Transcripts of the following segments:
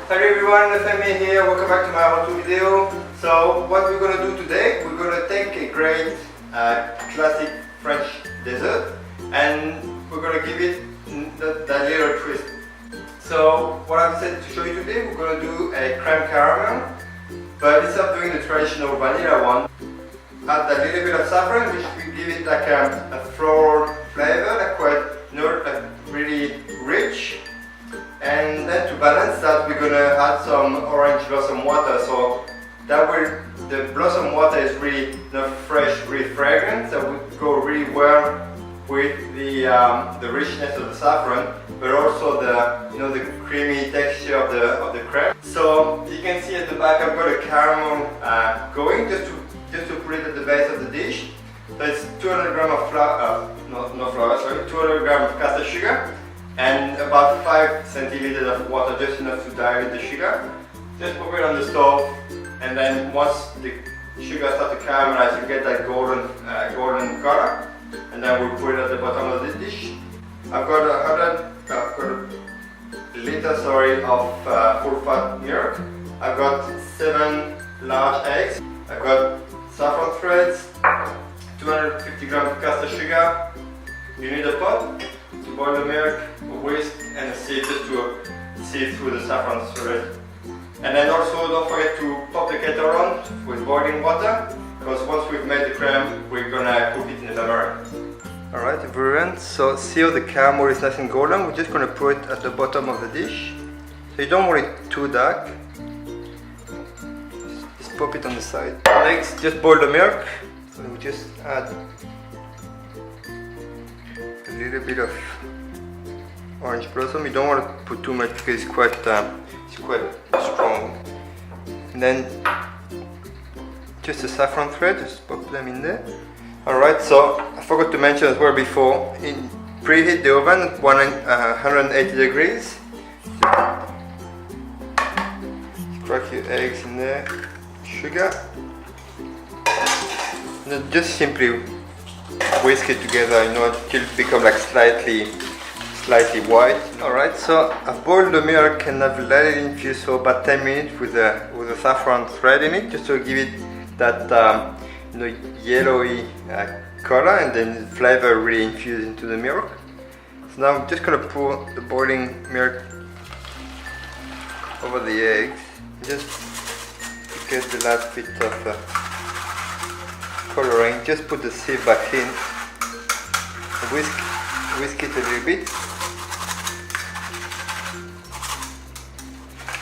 Hello everyone, Fermier here, welcome back to my how-to video. So what we're going to do today, we're going to take a great classic French dessert and we're going to give it that little twist. So what I've decided to show you today, we're going to do a crème caramel, but instead of doing the traditional vanilla one, add a little bit of saffron, which will give it like a floral flavor, like quite really rich. And then to balance that, we're gonna add some orange blossom water. So that way, the blossom water is really fresh, really fragrant. That would go really well with the richness of the saffron, but also the creamy texture of the crème. So you can see at the back, I've got a caramel going just to put it at the base of the dish. So it's 200 grams of flour, no flour, sorry, 200 grams of caster sugar. And about 5 centiliters of water, just enough to dilute the sugar. Just put it on the stove, and then once the sugar starts to caramelize, you get that golden color, and then we'll put it at the bottom of the dish. I've got a liter of full fat milk. I've got 7 large eggs. I've got saffron threads, 250 grams of caster sugar. You need a pot to boil the milk, a whisk and a sieve just to sieve through the saffron thread. And then also don't forget to pop the kettle on with boiling water, because once we've made the crème, we're gonna cook it in the bain. Alright everyone, so see how the caramel is nice and golden. We're just gonna put it at the bottom of the dish. So you don't want it too dark. Just pop it on the side. Next, just boil the milk. So we just add a little bit of orange blossom. You don't want to put too much because it's quite strong. And then just the saffron thread, just pop them in there. Alright, so I forgot to mention as well before, preheat the oven at 180 degrees. Crack your eggs in there, sugar, and then just simply whisk it together, until it becomes like slightly white. Alright, so I've boiled the milk and I've let it infuse for about 10 minutes with a saffron thread in it, just to give it that yellowy color, and then the flavor really infused into the milk. So now I'm just going to pour the boiling milk over the eggs, just to get the last bit of coloring. Just put the sieve back in, whisk it a little bit,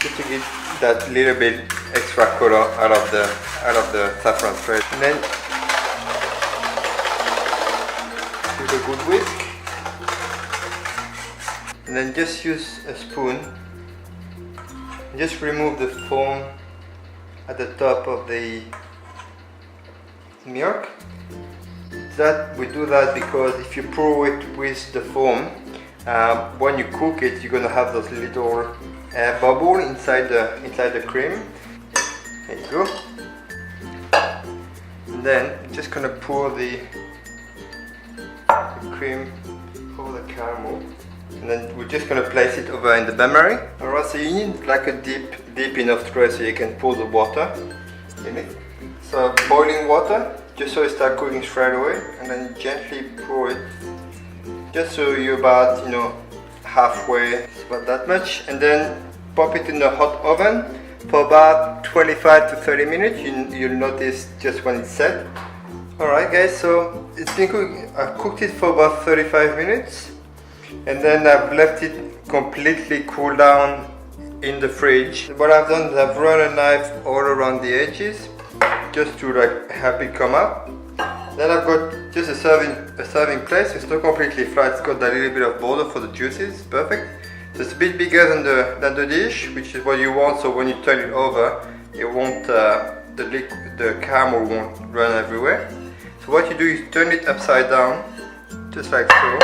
just to get that little bit extra color out of the saffron thread. And then give it a good whisk, and then just use a spoon and just remove the foam at the top of the milk. We do that because if you pour it with the foam, when you cook it, you're gonna have those little air bubbles inside the cream. There you go. And then I'm just gonna pour the cream over the caramel, and then we're just gonna place it over in the bain-marie. Alright, so you need like a deep enough tray so you can pour the water in it. So boiling water, just so it starts cooking straight away, and then gently pour it, just so you're about halfway, it's about that much, and then pop it in the hot oven for about 25 to 30 minutes. You'll notice just when it's set. Alright guys, so it's been cooking. I've cooked it for about 35 minutes, and then I've left it completely cool down in the fridge. What I've done is I've run a knife all around the edges, just to help it come up. Then I've got just a serving plate. It's not completely flat, it's got a little bit of border for the juices, perfect. So it's a bit bigger than the dish, which is what you want, so when you turn it over, it won't, the caramel won't run everywhere. So what you do is turn it upside down, just like so.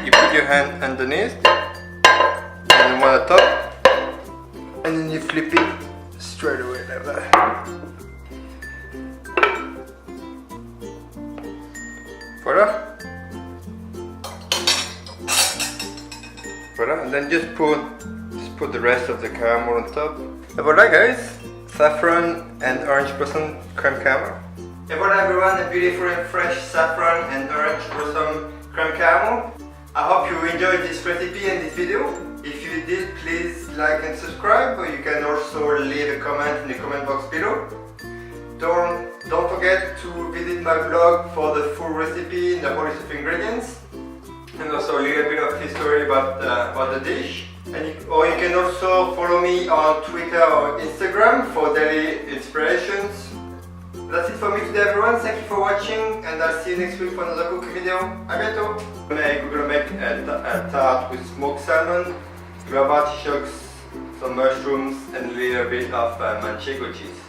You put your hand underneath, and one at the top, and then you flip it straight away like that. Voila. Voila, and then just pour just put the rest of the caramel on top. Et voilà guys, saffron and orange blossom crème caramel. Et voilà everyone, a beautiful and fresh saffron and orange blossom crème caramel. I hope you enjoyed this recipe and this video. If you did, please like and subscribe, or you can also leave a comment in the comment box below. Don't forget to visit my blog for the full recipe and the whole list of ingredients, and also a little bit of history about the dish. Or you can also follow me on Twitter or Instagram for daily inspirations. That's it for me today everyone, thank you for watching, and I'll see you next week for another cooking video. À bientôt! We're gonna make a tart with smoked salmon, we have artichokes, some mushrooms, and a little bit of manchego cheese.